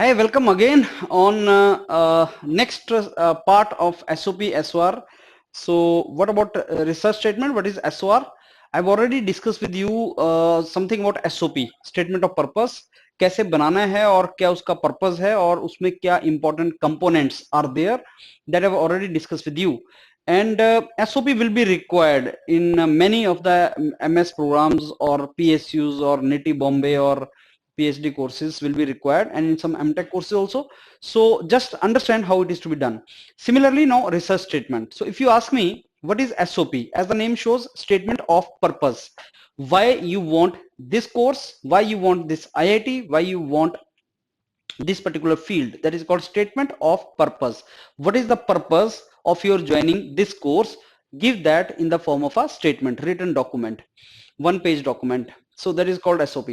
Hi, welcome again on next part of SOP SOR. So what about research statement? What is SOR? I've already discussed with you something about SOP, statement of purpose, कैसे बनाना है और क्या उसका purpose है और उसमें क्या important components are there, that I've already discussed with you. And SOP will be required in many of the MS programs or PSUs or NITI Bombay or PhD courses will be required, and in some MTech courses also. So just understand how it is to be done. Similarly, now research statement. So if you ask me what is SOP, as the name shows, statement of purpose. Why you want this course, why you want this IIT, why you want this particular field, that is called statement of purpose. What is the purpose of your joining this course? Give that in the form of a statement, written document, one page document. So that is called SOP.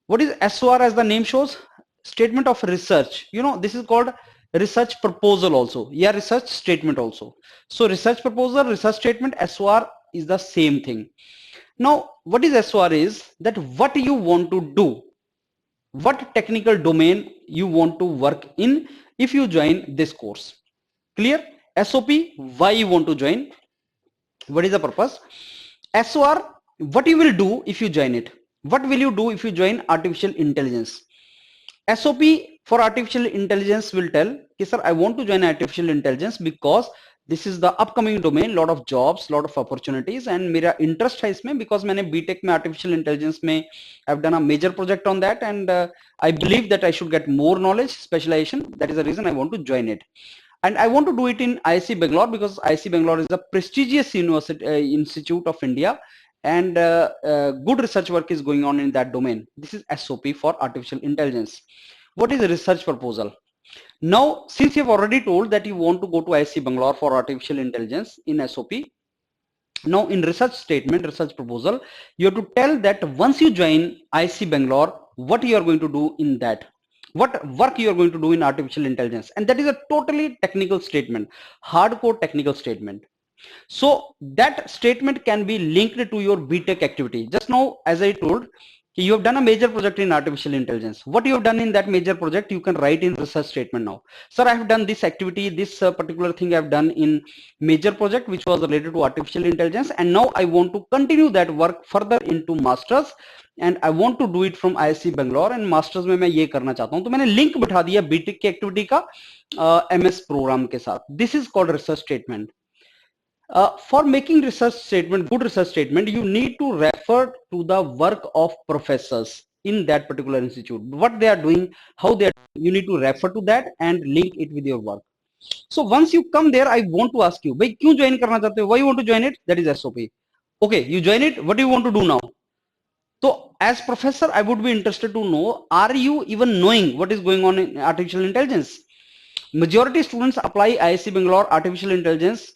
What is SOR? As the name shows, statement of research. You know, this is called research proposal also. Yeah, research statement also. So research proposal, research statement, SOR is the same thing. Now, what is SOR is that what you want to do, what technical domain you want to work in if you join this course. Clear? SOP, why you want to join, what is the purpose. SOR, what you will do if you join it. What will you do if you join artificial intelligence? SOP for artificial intelligence will tell, okay, sir, I want to join artificial intelligence because this is the upcoming domain, lot of jobs, lot of opportunities, and मेरा interest है इसमें because मैंने BTech में artificial intelligence में I've done a major project on that, and I believe that I should get more knowledge, specialization. That is the reason I want to join it. And I want to do it in IISc Bangalore because IISc Bangalore is a prestigious university, institute of India, and good research work is going on in that domain. This is SOP for artificial intelligence. What is a research proposal? Now, since you've already told that you want to go to IISc Bangalore for artificial intelligence in SOP, now in research statement, research proposal, you have to tell that once you join IISc Bangalore, what you are going to do in that, what work you are going to do in artificial intelligence, and that is a totally technical statement, hardcore technical statement. So that statement can be linked to your BTech activity. Just now, as I told, you have done a major project in artificial intelligence. What you have done in that major project, you can write in research statement now. Sir, I have done this activity, this particular thing I have done in major project which was related to artificial intelligence, and now I want to continue that work further into masters, and I want to do it from IISc Bangalore, and masters में मैं ये करना चाहता हूँ. तो मैंने link बिठा दिया बीटेक की एक्टिविटी का MS प्रोग्राम के साथ. This is called research statement. For making research statement, good research statement, you need to refer to the work of professors in that particular institute. What they are doing, how they are, you need to refer to that and link it with your work. So once you come there, I want to ask you, भाई क्यों join करना चाहते हो? Why you want to join it? That is SOP. Okay, you join it. What do you want to do now? So as professor, I would be interested to know, are you even knowing what is going on in artificial intelligence? Majority students apply IISc Bangalore artificial intelligence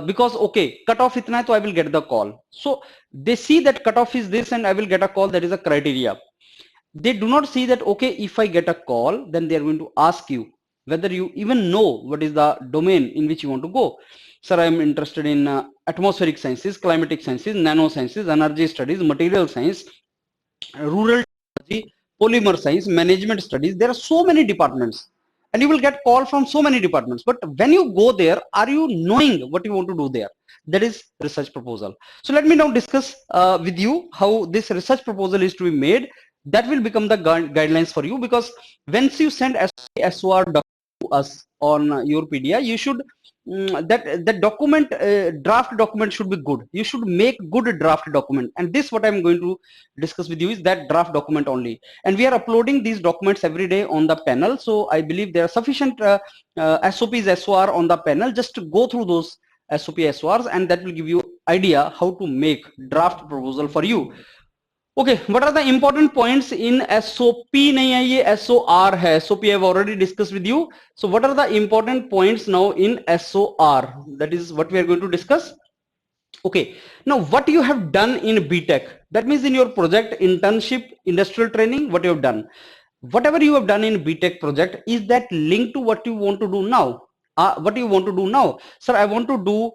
because okay, cutoff itna hai, so I will get the call. So they see that cutoff is this and I will get a call, that is a criteria. They do not see that okay, if I get a call, then they are going to ask you whether you even know what is the domain in which you want to go. Sir, I am interested in atmospheric sciences, climatic sciences, nanosciences, energy studies, material science, rural technology, polymer science, management studies. There are so many departments, and you will get call from so many departments. But when you go there, are you knowing what you want to do there? That is research proposal. So let me now discuss with you how this research proposal is to be made. That will become the guidelines for you, because once you send SOR to us on your PDA, you should that document, draft document should be good. You should make good draft document, and this what I'm going to discuss with you is that draft document only. And we are uploading these documents every day on the panel, so I believe there are sufficient SOPs SOR on the panel. Just to go through those SOP SORs, and that will give you idea how to make draft proposal for you. Okay, what are the important points in SOP? नहीं है ये, SOR है. SOP I have already discussed with you. So what are the important points now in SOR? That is what we are going to discuss. Okay, now what you have done in BTech, that means in your project, internship, industrial training, what you have done, whatever you have done in BTech project, is that linked to what you want to do now? What you want to do now? Sir, I want to do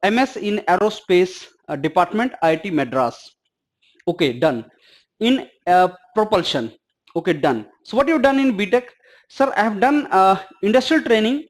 MS in aerospace department, IIT Madras. Okay, done. In propulsion, Okay, done. So what you've done in BTech? Sir, I have done industrial training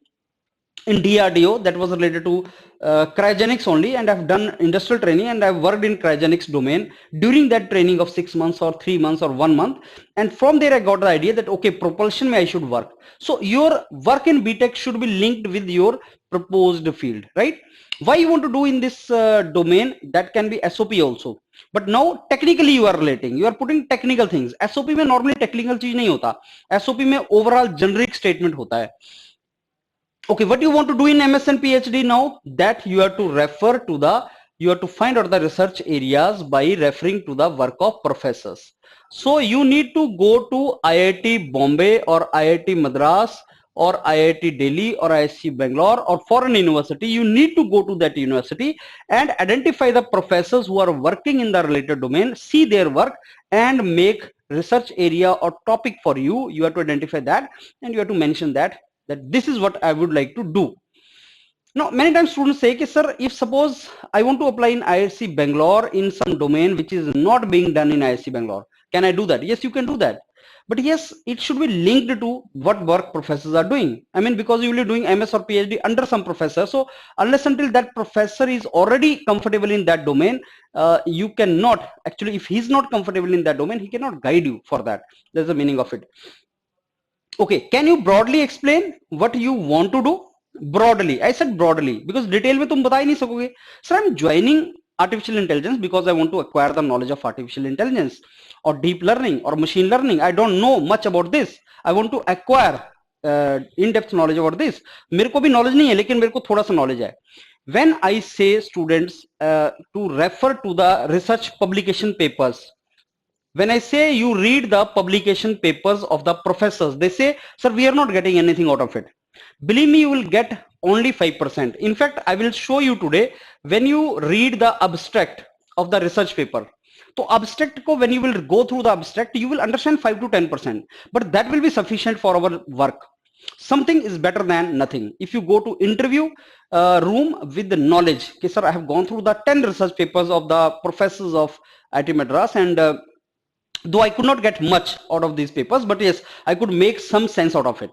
in DRDO that was related to cryogenics only, and I've done industrial training and I've worked in cryogenics domain during that training of 6 months or 3 months or 1 month, and from there I got the idea that okay, propulsion may I should work. So your work in BTech should be linked with your proposed field, right? Why you want to do in this domain, that can be SOP also, but now technically you are relating, you are putting technical things. SOP में normally technical चीज नहीं होता, SOP में overall generic statement होता है. Okay, what you want to do in MS and PhD now, that you have to refer to the, you have to find out the research areas by referring to the work of professors. So you need to go to IIT Bombay or IIT Madras or IIT Delhi or IIT Bangalore or foreign university. You need to go to that university and identify the professors who are working in the related domain, see their work and make research area or topic for you. You have to identify that and you have to mention that this is what I would like to do. Now, many times students say, okay, sir, if suppose I want to apply in IIT Bangalore in some domain which is not being done in IIT Bangalore, can I do that? Yes, you can do that. But yes, it should be linked to what work professors are doing. I mean, because you will be doing MS or PhD under some professor. So unless until that professor is already comfortable in that domain, you cannot, actually, if he's not comfortable in that domain, he cannot guide you for that. That's the meaning of it. Okay, can you broadly explain what you want to do? Broadly, I said broadly because detail में तुम बता ही नहीं सकोगे. Sir, I'm joining artificial intelligence because I want to acquire the knowledge of artificial intelligence or deep learning or machine learning. I don't know much about this. I want to acquire in-depth knowledge about this. मेरे को भी knowledge नहीं है, लेकिन मेरे को थोड़ा सा knowledge है. When I say students to refer to the research publication papers, when I say you read the publication papers of the professors, they say, sir, we are not getting anything out of it. Believe me, you will get only 5%. In fact, I will show you today, when you read the abstract of the research paper, so abstract ko, when you will go through the abstract, you will understand 5 to 10%, but that will be sufficient for our work. Something is better than nothing. If you go to interview room with the knowledge, okay, sir, I have gone through the 10 research papers of the professors of IIT Madras, and though I could not get much out of these papers, but yes, I could make some sense out of it.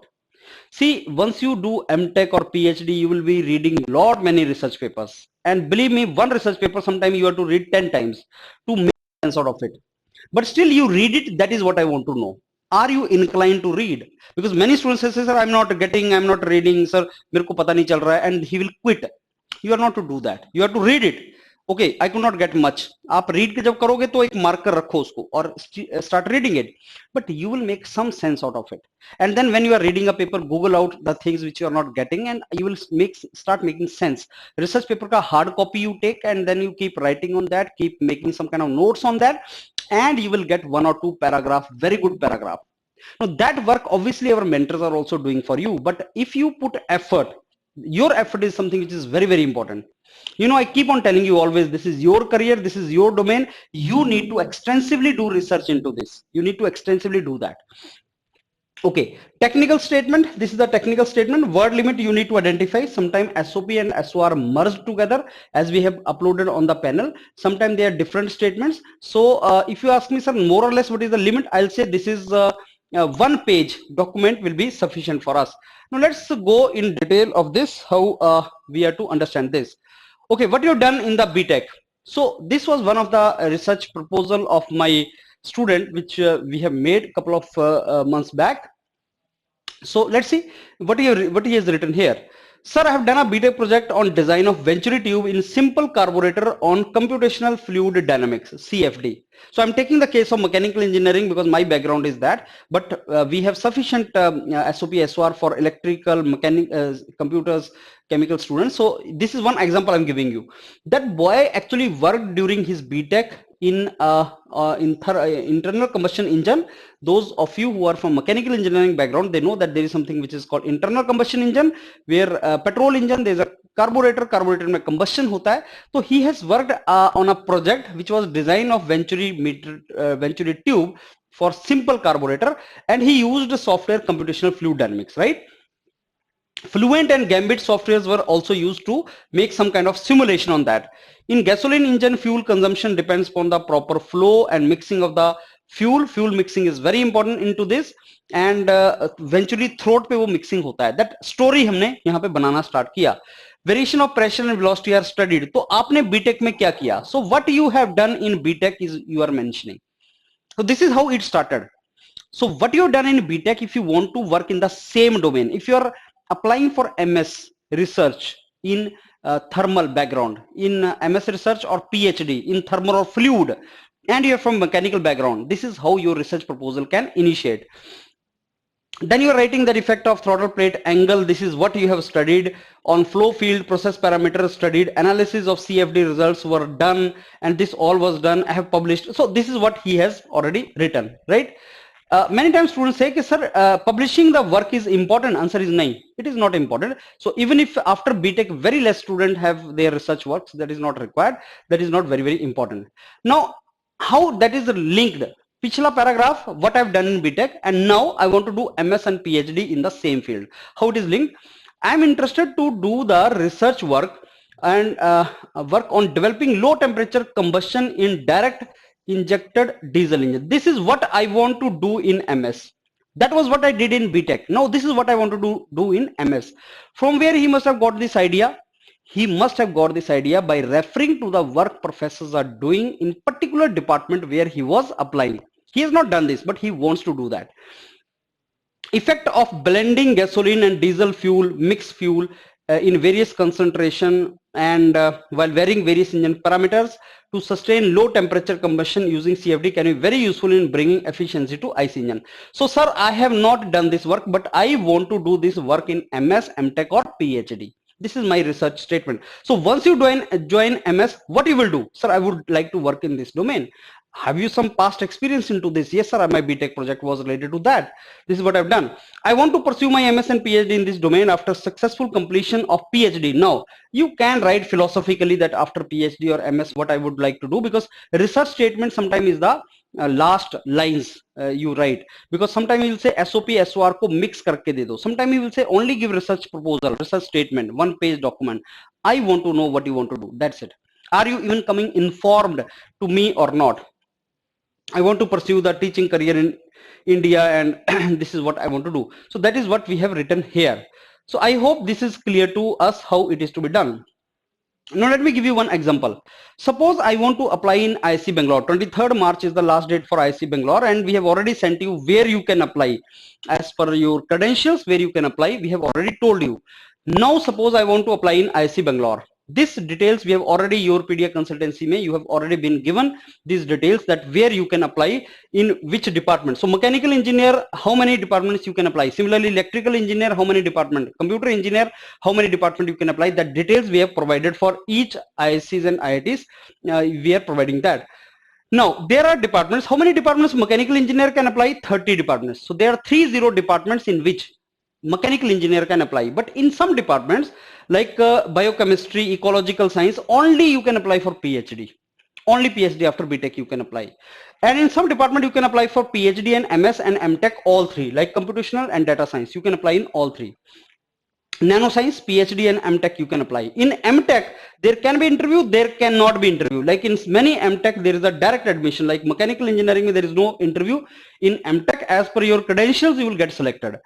See, once you do MTech or PhD, you will be reading many research papers. And believe me, one research paper, sometimes you have to read 10 times to make sense out of it. But still you read it, that is what I want to know. Are you inclined to read? Because many students say, sir, I'm not reading, sir, मेरे को पता नहीं चल रहा है, and he will quit. You are not to do that. You have to read it. Okay, I could not get much. आप read के जब करोगे तो एक marker रखो उसको और start reading it. But you will make some sense out of it. And then when you are reading a paper, Google out the things which you are not getting, and you will start making sense. Research paper का hard copy you take, and then you keep writing on that, keep making some kind of notes on that, and you will get 1 or 2 paragraph, very good paragraph. Now that work obviously our mentors are also doing for you, but if you put effort, your effort is something which is very, very important. You know, I keep on telling you always, this is your career, this is your domain. You need to extensively do research into this. You need to extensively do that. Okay, technical statement. This is the technical statement. Word limit you need to identify. Sometimes SOP and SOR merged together, as we have uploaded on the panel. Sometimes they are different statements. So if you ask me, sir, more or less what is the limit, I'll say this is 1 page document will be sufficient for us. Now let's go in detail of this, how we are to understand this. Okay, what you've done in the BTech. So this was one of the research proposal of my student, which we have made a couple of months back. So let's see what he has written here. Sir, I have done a BTech project on design of Venturi tube in simple carburetor on computational fluid dynamics, CFD. So I'm taking the case of mechanical engineering because my background is that, but we have sufficient SOP, SOR for electrical, computers, chemical students. So this is one example I'm giving you. That boy actually worked during his BTech in internal combustion engine. Those of you who are from mechanical engineering background, they know that there is something which is called internal combustion engine, where petrol engine, there is a carburetor में combustion होता है. So he has worked on a project which was design of Venturi tube for simple carburetor, and he used software computational fluid dynamics, right? Fluent and Gambit softwares were also used to make some kind of simulation on that. In gasoline engine, fuel consumption depends upon the proper flow and mixing of the fuel mixing is very important into this, and eventually throat पे वो mixing होता है. That story हमने यहाँ पे बनाना start किया. Variation of pressure and velocity are studied. तो आपने बीटेक में क्या किया? So what you have done in BTech is you are mentioning. So this is how it started. So what you've done in BTech, if you want to work in the same domain, if you are applying for MS research in thermal background, in MS research or PhD in thermal or fluid, and you're from mechanical background, this is how your research proposal can initiate. Then you're writing the effect of throttle plate angle. This is what you have studied on flow field process parameters studied. Analysis of CFD results were done, and this all was done. I have published. So this is what he has already written, right? Many times students say, sir, publishing the work is important. Answer is no, it is not important. So even if after BTech very less students have their research works, that is not required. That is not very, very important. Now, how that is linked? Pichla paragraph, what I've done in BTech, and now I want to do MS and PhD in the same field. How it is linked? I'm interested to do the research work and work on developing low temperature combustion in direct injected diesel engine. This is what I want to do in MS. That was what I did in BTech. Now this is what I want to do in MS. From where he must have got this idea? He must have got this idea by referring to the work professors are doing in particular department where he was applying. He has not done this, but he wants to do that. Effect of blending gasoline and diesel fuel, mixed fuel in various concentration and while varying various engine parameters to sustain low temperature combustion using CFD can be very useful in bringing efficiency to IC engine. So sir, I have not done this work, but I want to do this work in MS, MTech or PhD. This is my research statement. So once you join MS, what you will do? Sir, I would like to work in this domain. Have you some past experience into this? Yes, sir, my BTech project was related to that. This is what I've done. I want to pursue my MS and PhD in this domain after successful completion of PhD. Now, you can write philosophically that after PhD or MS, what I would like to do, because research statement sometimes is the last lines you write, because sometimes you will say SOP, SOR को mix करके दे दो. Sometimes you will say only give research proposal, research statement, 1-page document. I want to know what you want to do. That's it. Are you even coming informed to me or not? I want to pursue the teaching career in India, and this is what I want to do. So that is what we have written here. So I hope this is clear to us how it is to be done. Now let me give you one example. Suppose I want to apply in IISc Bangalore. 23rd March is the last date for IISc Bangalore, and we have already sent you where you can apply. As per your credentials, where you can apply, we have already told you. Now suppose I want to apply in IISc Bangalore. This details we have already, your PDF consultancy may, you have already been given these details that where you can apply in which department. So mechanical engineer, how many departments you can apply? Similarly, electrical engineer, how many department? Computer engineer, how many department you can apply? That details we have provided for each IIScs and IITs. We are providing that. Now there are departments. How many departments mechanical engineer can apply? 30 departments. So there are 30 departments in which mechanical engineer can apply. But in some departments like biochemistry, ecological science, only you can apply for PhD. Only PhD after BTech you can apply. And in some department you can apply for PhD and MS and MTech, all three, like computational and data science. You can apply in all three. Nanoscience, PhD and MTech you can apply. In MTech, there can be interview, there cannot be interview. Like in many MTech, there is a direct admission. Like mechanical engineering, there is no interview. In MTech, as per your credentials, you will get selected.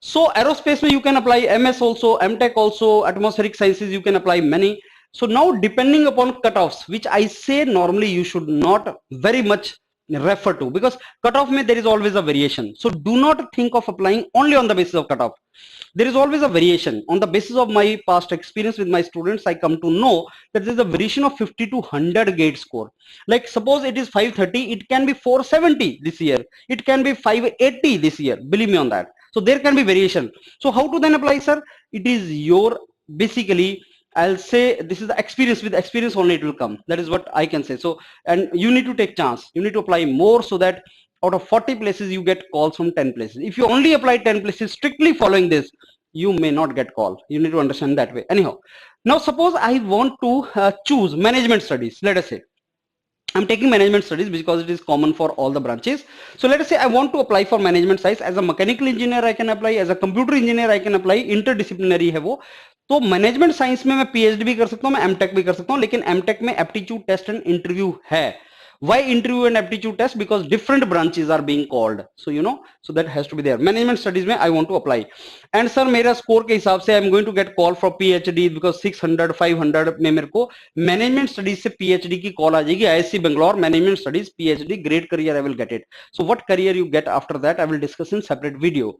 So aerospace, you can apply MS also, MTech also, atmospheric sciences, you can apply many. So now depending upon cutoffs, which I say normally you should not very much refer to, because cutoff may there is always a variation. So do not think of applying only on the basis of cutoff. There is always a variation. On the basis of my past experience with my students, I come to know that there is a variation of 50 to 100 gate score. Like suppose it is 530, it can be 470 this year. It can be 580 this year. Believe me on that. So there can be variation. So how to then apply, sir? It is your, basically, I'll say this is the experience. With experience only it will come. That is what I can say. So, and you need to take chance. You need to apply more so that out of 40 places you get calls from 10 places. If you only apply 10 places strictly following this, you may not get call. You need to understand that way. Anyhow, now suppose I want to choose management studies. Let us say I'm taking management studies because it is common for all the branches. So let us say I want to apply for management science. As a mechanical engineer I can apply, as a computer engineer I can apply, interdisciplinary है वो. तो management science में मैं PhD भी कर सकता हूँ, मैं एमटेक भी कर सकता हूँ, लेकिन एमटेक में एप्टीट्यूड टेस्ट एंड इंटरव्यू है. Why interview and aptitude test? Because different branches are being called, so you know, so that has to be there. Management studies mein I want to apply, and sir मेरा score के हिसाब से I am going to get call for PhD because 600 500 में मेरे को management studies से PhD की call आ जाएगी. IISc Bangalore management studies PhD, great career I will get it. So what career you get after that I will discuss in separate video.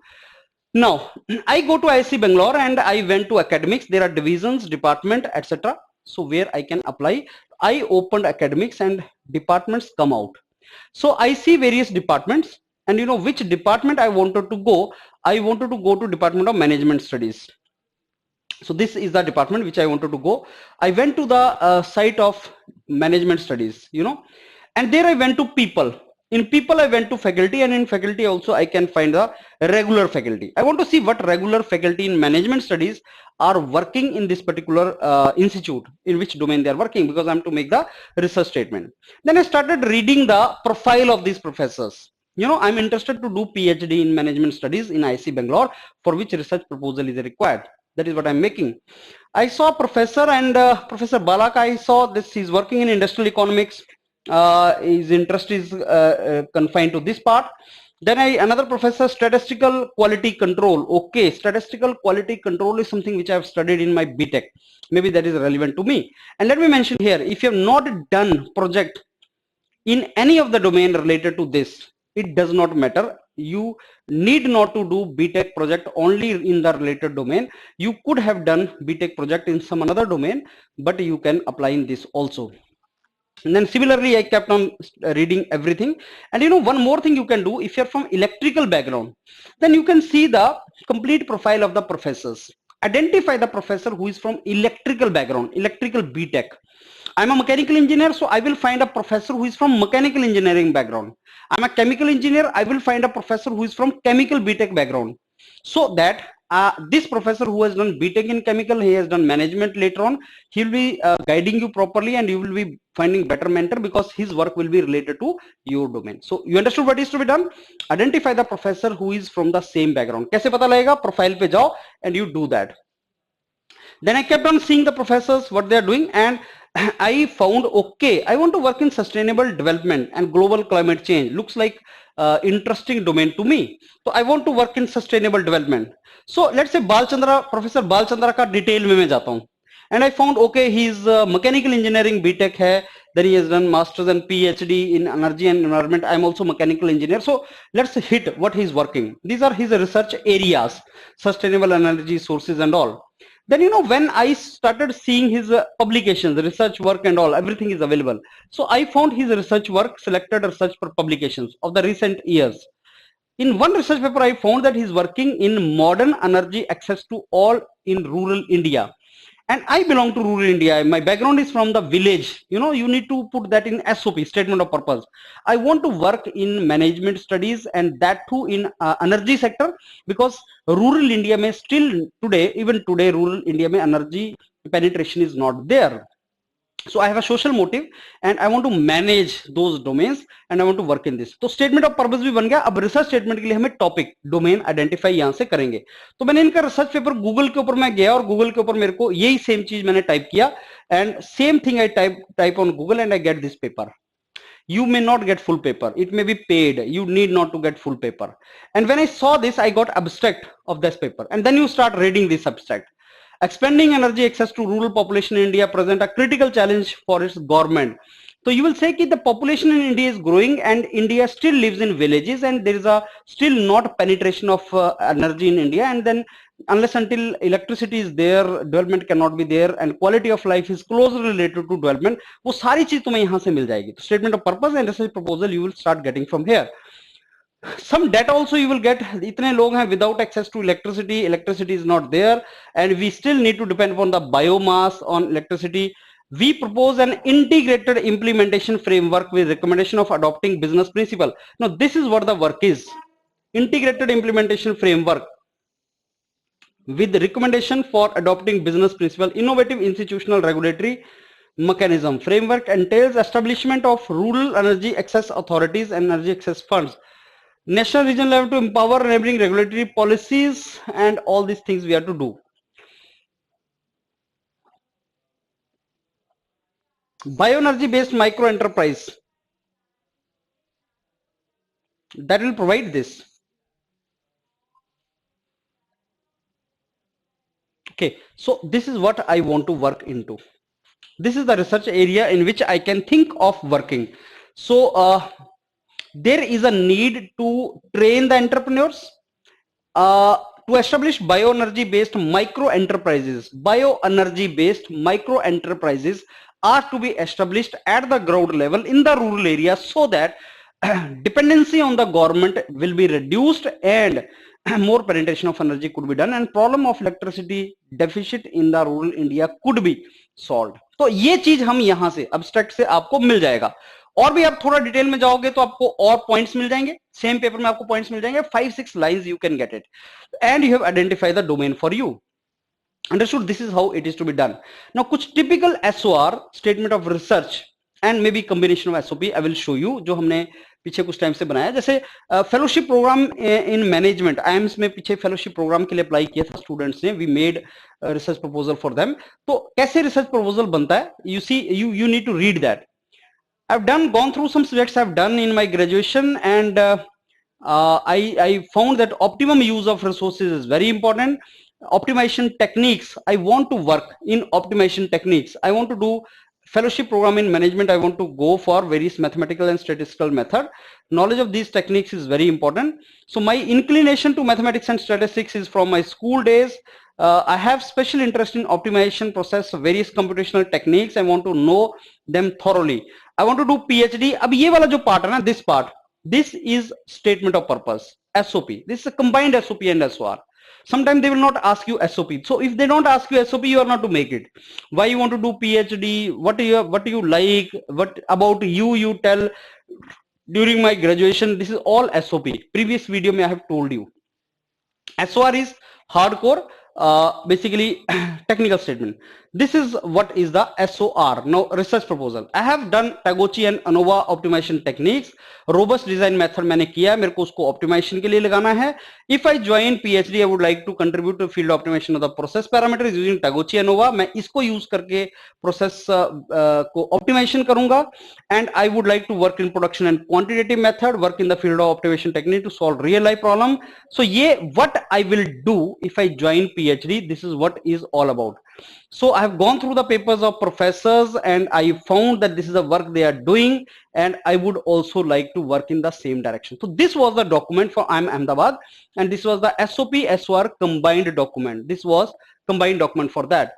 Now I go to IISc Bangalore and I went to academics. There are divisions, department, etc. So where I can apply, I opened academics and departments come out. So I see various departments, and you know which department I wanted to go. I wanted to go to Department of Management Studies. So this is the department which I wanted to go. I went to the site of Management Studies, you know, and there I went to people. In people I went to faculty, and in faculty also I can find the regular faculty. I want to see what regular faculty in Management Studies are working in this particular institute, in which domain they are working, because I'm to make the research statement. Then I started reading the profile of these professors. You know, I'm interested to do PhD in Management Studies in IISc Bangalore, for which research proposal is required. That is what I'm making. I saw professor, and Professor Balak, I saw this, he's working in industrial economics. His interest is confined to this part. Then another professor, statistical quality control. Okay, statistical quality control is something which I have studied in my BTech. Maybe that is relevant to me. And let me mention here, if you have not done project in any of the domain related to this, it does not matter. You need not to do BTech project only in the related domain. You could have done BTech project in some another domain, but you can apply in this also. And then similarly I kept on reading everything. And you know, one more thing you can do, if you're from electrical background, then you can see the complete profile of the professors. Identify the professor who is from electrical background, electrical BTech. I'm a mechanical engineer, so I will find a professor who is from mechanical engineering background. I'm a chemical engineer, I will find a professor who is from chemical BTech background. So that this professor who has done BTech in chemical, he has done management later on, he will be guiding you properly, and you will be finding better mentor, because his work will be related to your domain. So you understood what is to be done? Identify the professor who is from the same background. कैसे पता लगेगा? Profile पे जाओ and you do that. Then I kept on seeing the professors, what they are doing, and I found, okay, I want to work in sustainable development and global climate change. Looks like interesting domain to me. So I want to work in sustainable development. So let's say Balchandra, Professor Balchandra का detail में मैं जाता हूँ. And I found, okay, he's mechanical engineering BTech hai. Then he has done masters and PhD in energy and environment. I'm also mechanical engineer. So let's hit what he's working. These are his research areas, sustainable energy sources and all. Then you know, when I started seeing his publications, research work and all, everything is available. So I found his research work, selected research for publications of the recent years. In one research paper, I found that he's working in modern energy access to all in rural India. And I belong to rural India. My background is from the village. You know, you need to put that in SOP, statement of purpose. I want to work in management studies, and that too in energy sector, because rural India may still today, even today, rural India may energy penetration is not there. So I have a social motive, and I want to manage those domains, and I want to work in this. तो statement of purpose भी बन गया. अब research statement के लिए हमें topic domain identify यहाँ से करेंगे. तो मैंने इनका research paper Google के ऊपर मैं गया, और Google के ऊपर मेरे को यही same चीज मैंने type किया, and same thing I type on Google, and I get this paper. You may not get full paper, it may be paid, you need not to get full paper. And when I saw this, I got abstract of this paper, and then you start reading this abstract. Expanding energy access to rural population in India present a critical challenge for its government. So you will say that the population in India is growing, and India still lives in villages, and there is a still not penetration of energy in India, and then unless until electricity is there, development cannot be there, and quality of life is closely related to development. वो सारी चीज तुम्हें यहाँ से मिल जाएगी. तो statement of purpose and research proposal you will start getting from here. Some data also you will get. इतने लोग हैं without access to electricity, electricity is not there, and we still need to depend upon the biomass on electricity. We propose an integrated implementation framework with recommendation of adopting business principle. Now this is what the work is. Integrated implementation framework with recommendation for adopting business principle. Innovative institutional regulatory mechanism framework entails establishment of rural energy access authorities and energy access funds. National regional level to empower enabling regulatory policies, and all these things we have to do. Bioenergy based micro enterprise. that will provide this. Okay, so this is what I want to work into. This is the research area in which I can think of working. So there is a need to train the entrepreneurs uh, to establish bioenergy based micro enterprises. Bioenergy based micro enterprises are to be established at the ground level in the rural areas, so that dependency on the government will be reduced and more penetration of energy could be done, and problem of electricity deficit in the rural India could be solved. तो ये चीज हम यहां से abstract से आपको मिल जाएगा. और भी आप थोड़ा डिटेल में जाओगे तो आपको और पॉइंट्स मिल जाएंगे, सेम पेपर में आपको पॉइंट्स मिल जाएंगे, 5-6 lines you can get it, and you have identify the domain for you. Understood? This is how it is to be done. Now कुछ typical SOR statement of research and maybe combination of SOP I will show you, जो हमने पीछे कुछ time से बनाया. जैसे fellowship program in management, IIMs में पीछे फेलोशिप प्रोग्राम के लिए अप्लाई किया था स्टूडेंट्स ने. We made research proposal for them. तो कैसे रिसर्च प्रपोजल बनता है, you see, you need to read that. I've gone through some subjects I've done in my graduation, and I found that optimum use of resources is very important. Optimization techniques, I want to work in optimization techniques. I want to do fellowship program in management. I want to go for various mathematical and statistical method. Knowledge of these techniques is very important. So my inclination to mathematics and statistics is from my school days. I have special interest in optimization process, various computational techniques. I want to know them thoroughly. I want to do PhD. अब ये वाला जो part है ना, this part, this is statement of purpose, SOP. This is a combined SOP and SOR. Sometimes they will not ask you SOP. So if they don't ask you SOP, you are not to make it. Why you want to do PhD? What do you like? What about you tell. During my graduation, this is all SOP. Previous video में I have told you. SOR is hardcore, basically technical statement. This is what is the SOR. Now research proposal. I have done Taguchi and ANOVA optimization techniques. Robust design method मैंने किया, मेरे को उसको optimization के लिए लगाना है. If I join PhD, I would like to contribute to field optimization of the process parameters using Taguchi ANOVA. मैं इसको use करके process को optimization करूंगा. And I would like to work in production and quantitative method, work in the field of optimization technique to solve real life problem. So ये what I will do if I join PhD. This is what is all about. So I have gone through the papers of professors and I found that this is the work they are doing, and I would also like to work in the same direction. So this was the document for IIM Ahmedabad, and this was the SOP SOR combined document. This was combined document for that.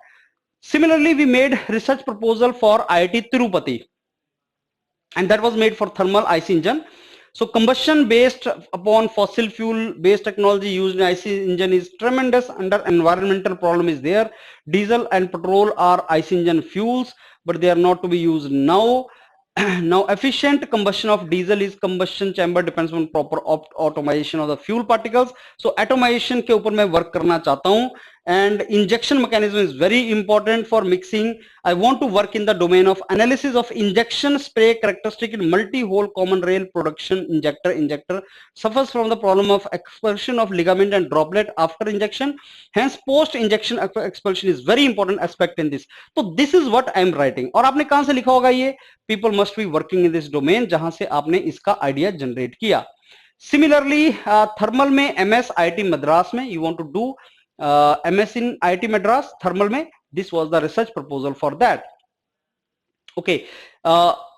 Similarly, we made research proposal for IIT Tirupati, and that was made for thermal IC engine. So combustion based upon fossil fuel based technology used in IC engine is tremendous. Under environmental problem is there. Diesel and petrol are IC engine fuels, but they are not to be used now. Now efficient combustion of diesel is combustion chamber depends on proper automation of the fuel particles. So atomization के ऊपर मैं work करना चाहता हूँ, and injection mechanism is very important for mixing. I want to work in the domain of analysis of injection spray characteristic in multi-hole common rail production injector. Injector suffers from the problem of expulsion of ligament and droplet after injection. Hence post-injection expulsion is very important aspect in this. So this is what I am writing. और आपने कहाँ से लिखा होगा ये? People must be working in this domain जहाँ से आपने इसका idea generate किया. Similarly, thermal में MS IIT Madras में you want to do MS in IIT Madras thermal में, this was the research proposal for that. Okay,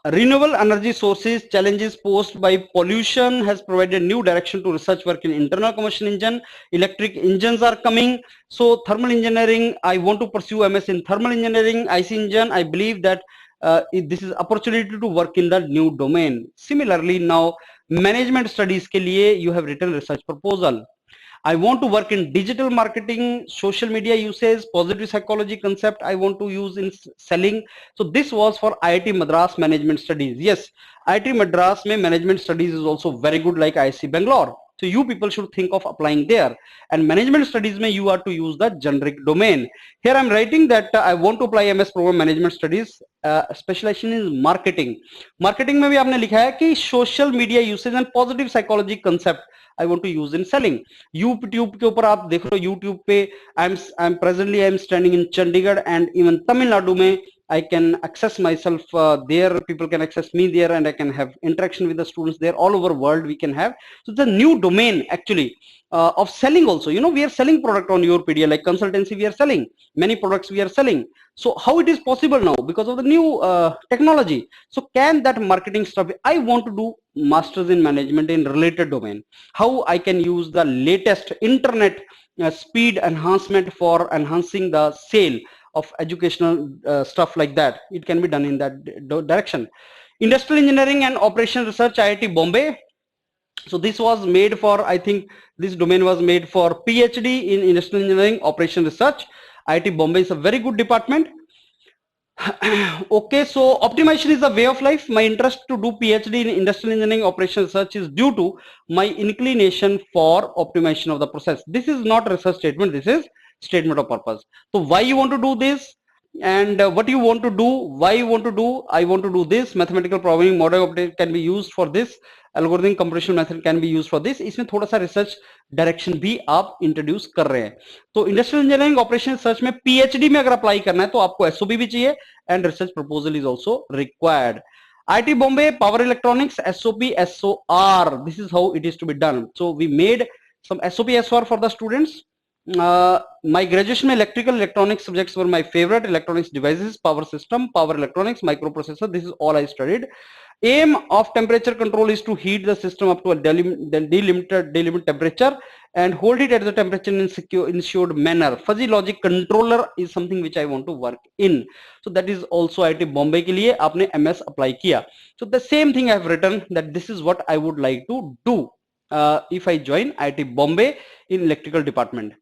renewable energy sources challenges posed by pollution has provided new direction to research work in internal combustion engine. Electric engines are coming, so thermal engineering, I want to pursue MS in thermal engineering. IC engine, I believe that this is opportunity to work in the new domain. Similarly, now management studies के लिए you have written research proposal. I want to work in digital marketing, social media usage, positive psychology concept I want to use in selling. So this was for IIT Madras management studies. Yes, IIT Madras mein management studies is also very good like IIT Bangalore. So you people should think of applying there. And management studies mein you are to use the generic domain. Here I'm writing that I want to apply MS program management studies. Specialization in marketing. Marketing mein bhi aapne likha hai ki social media usage and positive psychology concept I want to use in selling. YouTube के ऊपर आप देख रहे हो, YouTube पे I'm presently standing in Chandigarh and even Tamil Nadu में I can access myself there, people can access me there, and I can have interaction with the students there all over world we can have. So the new domain actually of selling also, you know, we are selling product on YourPedia, like consultancy we are selling, many products we are selling. So how it is possible now because of the new technology? So can that marketing stuff, I want to do masters in management in related domain, how I can use the latest internet speed enhancement for enhancing the sale of educational stuff like that. It can be done in that direction. Industrial engineering and operation research, IIT Bombay. So this was made for, I think this domain was made for PhD in industrial engineering operation research. IIT Bombay is a very good department. Okay, so optimization is a way of life. My interest to do PhD in industrial engineering operation research is due to my inclination for optimization of the process. This is not research statement, this is statement of purpose. So why you want to do this, and what you want to do, why you want to do? I want to do this. Mathematical programming model can be used for this, algorithm computation method can be used for this. इसमें थोड़ा सा research direction भी आप introduce कर रहे हैं. तो industrial engineering operation research में पीएचडी में अगर अप्लाई करना है तो आपको एसओबी भी चाहिए, and research proposal is also required. IIT Bombay, power electronics, SOP, SOR. This is how it is to be done. So we made some SOP, SOR for the students. My graduation electrical electronics subjects were my favorite. Electronics devices, power system, power electronics, microprocessor. This is all I studied. Aim of temperature control is to heat the system up to a delimited temperature and hold it at the temperature in secure ensured manner. Fuzzy logic controller is something which I want to work in. So that is also IIT Bombay के लिए आपने MS apply किया. So the same thing I have written, that this is what I would like to do if I join IIT Bombay in electrical department.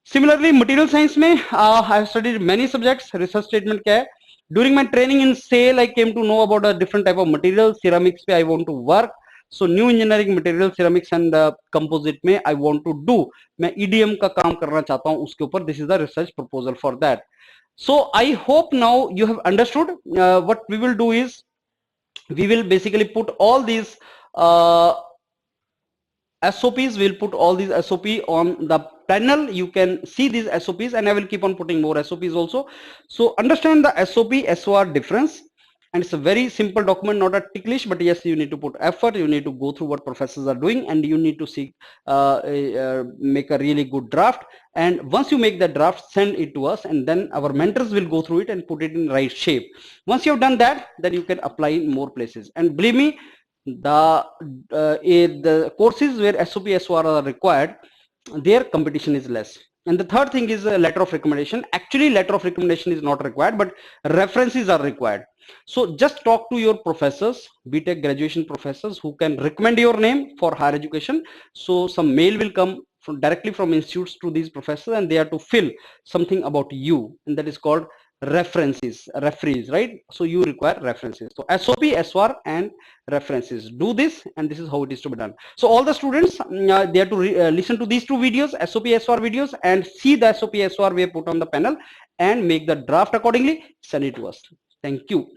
Similarly, material science में I have studied many subjects. Research statement क्या है? During my training in SAIL, I came to know about a different type of material. Ceramics पे I want to work. So new engineering material, ceramics and composite में I want to do. मैं EDM का काम करना चाहता हूँ उसके ऊपर. This is the research proposal for that. So I hope now you have understood. What we will do is we will basically put all these SOPs. We'll put all these SOP on the panel. You can see these SOPs, and I will keep on putting more SOPs also. So understand the SOP SOR difference, and it's a very simple document, not a ticklish, but yes, you need to put effort, you need to go through what professors are doing, and you need to see make a really good draft. And once you make that draft, send it to us, and then our mentors will go through it and put it in right shape. Once you have done that, then you can apply in more places. And believe me, the courses where SOP SOR are required, their competition is less. And the third thing is a letter of recommendation. Actually, letter of recommendation is not required, but references are required. So just talk to your professors, BTech graduation professors, who can recommend your name for higher education. So some mail will come directly from institutes to these professors, and they are to fill something about you, and that is called referees, right? So you require references. So SOP, SOR, and references. Do this, and this is how it is to be done. So all the students, they have to listen to these two videos, SOP, SOR videos, and see the SOP, SOR we have put on the panel, and make the draft accordingly. Send it to us. Thank you.